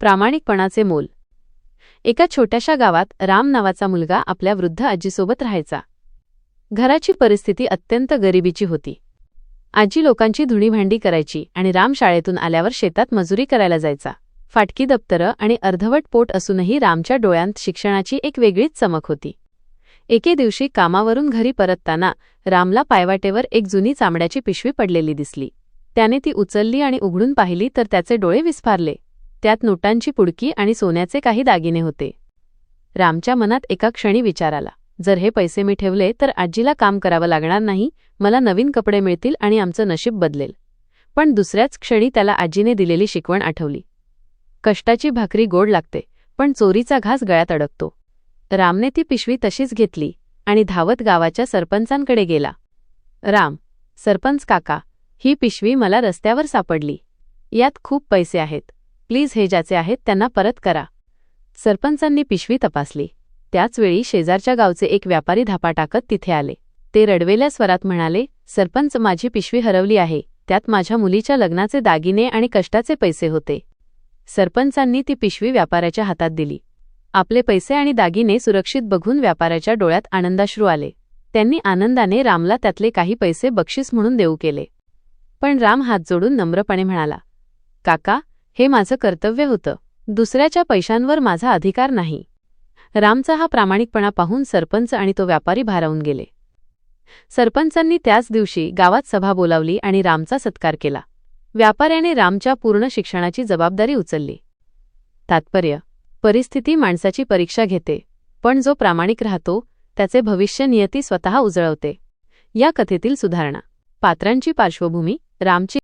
प्रामाणिकपणाचे मोल. एका छोट्याशा गावात राम नावाचा मुलगा आपल्या वृद्ध आजीसोबत राहायचा. घराची परिस्थिती अत्यंत गरिबीची होती. आजी लोकांची धुणीभांडी करायची आणि राम शाळेतून आल्यावर शेतात मजुरी करायला जायचा. फाटकी दप्तरं आणि अर्धवट पोट असूनही रामच्या डोळ्यांत शिक्षणाची एक वेगळीच चमक होती. एके दिवशी कामावरून घरी परतताना रामला पायवाटेवर एक जुनी चामड्याची पिशवी पडलेली दिसली. त्याने ती उचलली आणि उघडून पाहिली तर त्याचे डोळे विस्फारले. त्यात नोटांची पुडकी आणि सोन्याचे काही दागिने होते. रामच्या मनात एका क्षणी विचार आला, जर हे पैसे मी ठेवले तर आजीला काम करावं लागणार नाही, मला नवीन कपडे मिळतील आणि आमचं नशीब बदलेल. पण दुसऱ्याच क्षणी त्याला आजीने दिलेली शिकवण आठवली. कष्टाची भाकरी गोड लागते, पण चोरीचा घास गळ्यात अडकतो. रामने ती पिशवी तशीच घेतली आणि धावत गावाच्या सरपंचांकडे गेला. राम, सरपंच काका, ही पिशवी मला रस्त्यावर सापडली. यात खूप पैसे आहेत. प्लीज हे ज्याचे आहेत त्यांना परत करा. सरपंचांनी पिशवी तपासली. त्याचवेळी शेजारच्या गावचे एक व्यापारी धापा टाकत तिथे आले. ते रडवेल्या स्वरात म्हणाले, सरपंच, माझी पिशवी हरवली आहे. त्यात माझ्या मुलीच्या लग्नाचे दागिने आणि कष्टाचे पैसे होते. सरपंचांनी ती पिशवी व्यापाऱ्याच्या हातात दिली. आपले पैसे आणि दागिने सुरक्षित बघून व्यापाऱ्याच्या डोळ्यात आनंदाश्रू आले. त्यांनी आनंदाने रामला त्यातले काही पैसे बक्षीस म्हणून देऊ केले. पण राम हात जोडून नम्रपणे म्हणाला, काका, हे माझं कर्तव्य होतं. दुसऱ्याच्या पैशांवर माझा अधिकार नाही. रामचा हा प्रामाणिकपणा पाहून सरपंच आणि तो व्यापारी भारावून गेले. सरपंचांनी त्याच दिवशी गावात सभा बोलावली आणि रामचा सत्कार केला. व्यापाऱ्याने रामच्या पूर्ण शिक्षणाची जबाबदारी उचलली. तात्पर्य: परिस्थिती माणसाची परीक्षा घेते, पण जो प्रामाणिक राहतो त्याचे भविष्य नियती स्वतः उजळवते. या कथेतील सुधारणा. पात्रांची पार्श्वभूमी: रामची